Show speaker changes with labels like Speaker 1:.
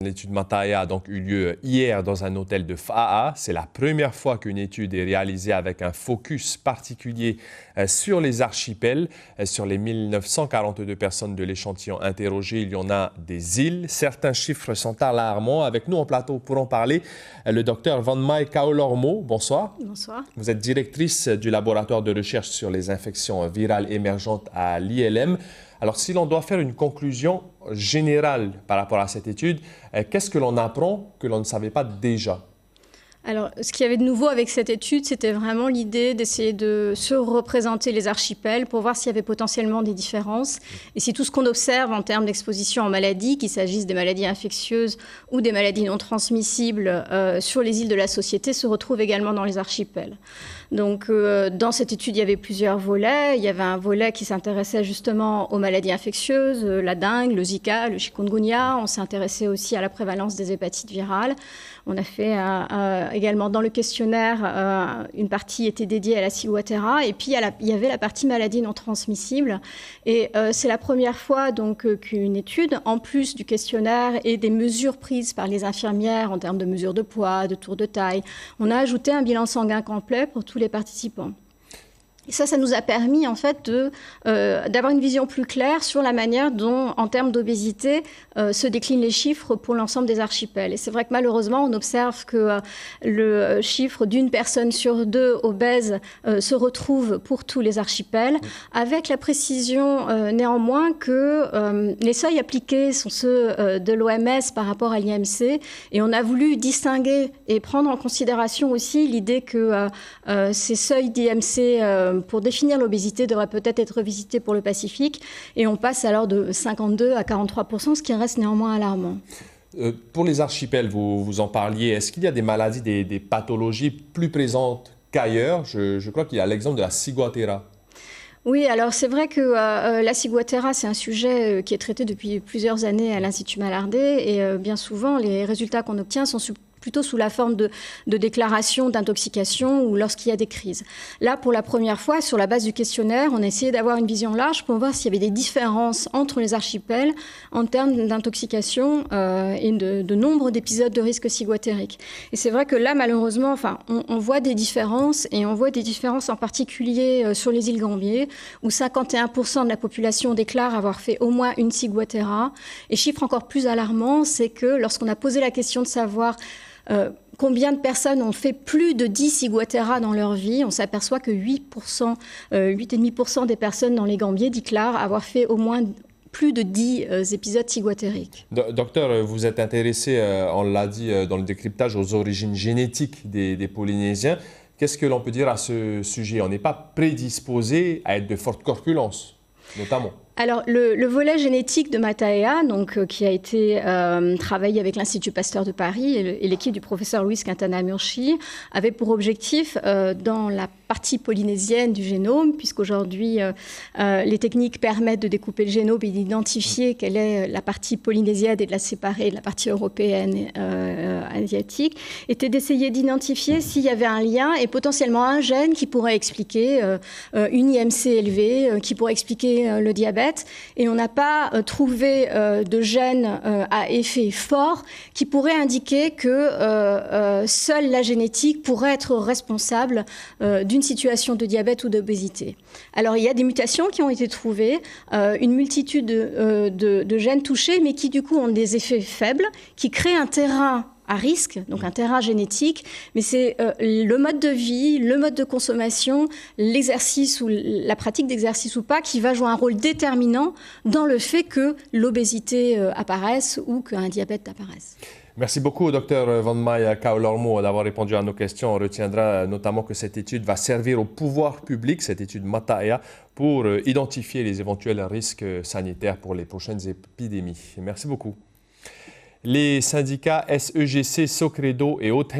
Speaker 1: L'étude Mataya a donc eu lieu hier dans un hôtel de Faa. C'est la première fois qu'une étude est réalisée avec un focus particulier sur les archipels. Sur les 1942 personnes de l'échantillon interrogé, il y en a des îles. Certains chiffres sont alarmants. Avec nous en plateau pour en parler, le docteur Van Mai Kaolormo. Bonsoir.
Speaker 2: Bonsoir.
Speaker 1: Vous êtes directrice du laboratoire de recherche sur les infections virales émergentes à l'ILM. Alors, si l'on doit faire une conclusion générale par rapport à cette étude, qu'est-ce que l'on apprend que l'on ne savait pas déjà?
Speaker 2: Alors, ce qu'il y avait de nouveau avec cette étude, c'était vraiment l'idée d'essayer de se représenter les archipels pour voir s'il y avait potentiellement des différences et si tout ce qu'on observe en termes d'exposition en maladies, qu'il s'agisse des maladies infectieuses ou des maladies non transmissibles sur les îles de la société, se retrouve également dans les archipels. Donc, dans cette étude, il y avait plusieurs volets. Il y avait un volet qui s'intéressait justement aux maladies infectieuses, la dengue, le Zika, le chikungunya. On s'est intéressé aussi à la prévalence des hépatites virales. On a fait également dans le questionnaire, une partie était dédiée à la ciguatera. Et puis, il y avait la partie maladies non transmissibles. Et c'est la première fois donc qu'une étude, en plus du questionnaire et des mesures prises par les infirmières en termes de mesures de poids, de tour de taille, on a ajouté un bilan sanguin complet pour tous les participants. Et ça nous a permis en fait d'avoir une vision plus claire sur la manière dont, en termes d'obésité, se déclinent les chiffres pour l'ensemble des archipels. Et c'est vrai que malheureusement, on observe que le chiffre d'une personne sur deux obèse se retrouve pour tous les archipels, avec la précision néanmoins que les seuils appliqués sont ceux de l'OMS par rapport à l'IMC. Et on a voulu distinguer et prendre en considération aussi l'idée que ces seuils d'IMC pour définir l'obésité devrait peut-être être revisité pour le Pacifique. Et on passe alors de 52 à 43%, ce qui reste néanmoins alarmant.
Speaker 1: Pour les archipels, vous en parliez, est-ce qu'il y a des maladies, des pathologies plus présentes qu'ailleurs? Je crois qu'il y a l'exemple de la ciguatera.
Speaker 2: Oui, alors c'est vrai que la ciguatera, c'est un sujet qui est traité depuis plusieurs années à l'Institut Mallardet. Et bien souvent, les résultats qu'on obtient sont plutôt sous la forme de déclarations d'intoxication ou lorsqu'il y a des crises. Là, pour la première fois, sur la base du questionnaire, on a essayé d'avoir une vision large pour voir s'il y avait des différences entre les archipels en termes d'intoxication et de nombre d'épisodes de risque ciguatérique. Et c'est vrai que là, malheureusement, on voit des différences, et on voit des différences en particulier sur les îles Gambier, où 51% de la population déclare avoir fait au moins une ciguatera. Et chiffre encore plus alarmant, c'est que lorsqu'on a posé la question de savoir combien de personnes ont fait plus de 10 ciguatera dans leur vie, on s'aperçoit que 8,5% des personnes dans les Gambiers déclarent avoir fait au moins plus de 10 épisodes ciguatériques.
Speaker 1: Docteur, vous êtes intéressé, on l'a dit dans le décryptage, aux origines génétiques des Polynésiens. Qu'est-ce que l'on peut dire à ce sujet? On n'est pas prédisposé à être de forte corpulence, notamment.
Speaker 2: Alors, le volet génétique de Mataya, donc, qui a été travaillé avec l'Institut Pasteur de Paris et l'équipe du professeur Luis Quintana Murchi, avait pour objectif, dans la partie polynésienne du génome, puisqu'aujourd'hui, les techniques permettent de découper le génome et d'identifier quelle est la partie polynésienne et de la séparer de la partie européenne et asiatique, était d'essayer d'identifier s'il y avait un lien et potentiellement un gène qui pourrait expliquer une IMC élevée, qui pourrait expliquer le diabète. Et on n'a pas trouvé de gène à effet fort qui pourrait indiquer que seule la génétique pourrait être responsable d'une situation de diabète ou d'obésité. Alors, il y a des mutations qui ont été trouvées, une multitude de gènes touchés, mais qui, du coup, ont des effets faibles, qui créent un terrain à risque, donc un terrain génétique, mais c'est le mode de vie, le mode de consommation, l'exercice ou la pratique d'exercice ou pas qui va jouer un rôle déterminant dans le fait que l'obésité apparaisse ou qu'un diabète apparaisse.
Speaker 1: Merci beaucoup, Dr Van Mai Kaolormo, d'avoir répondu à nos questions. On retiendra notamment que cette étude va servir au pouvoir public, cette étude Mataya, pour identifier les éventuels risques sanitaires pour les prochaines épidémies. Merci beaucoup. Les syndicats SEGC, Socredo et autres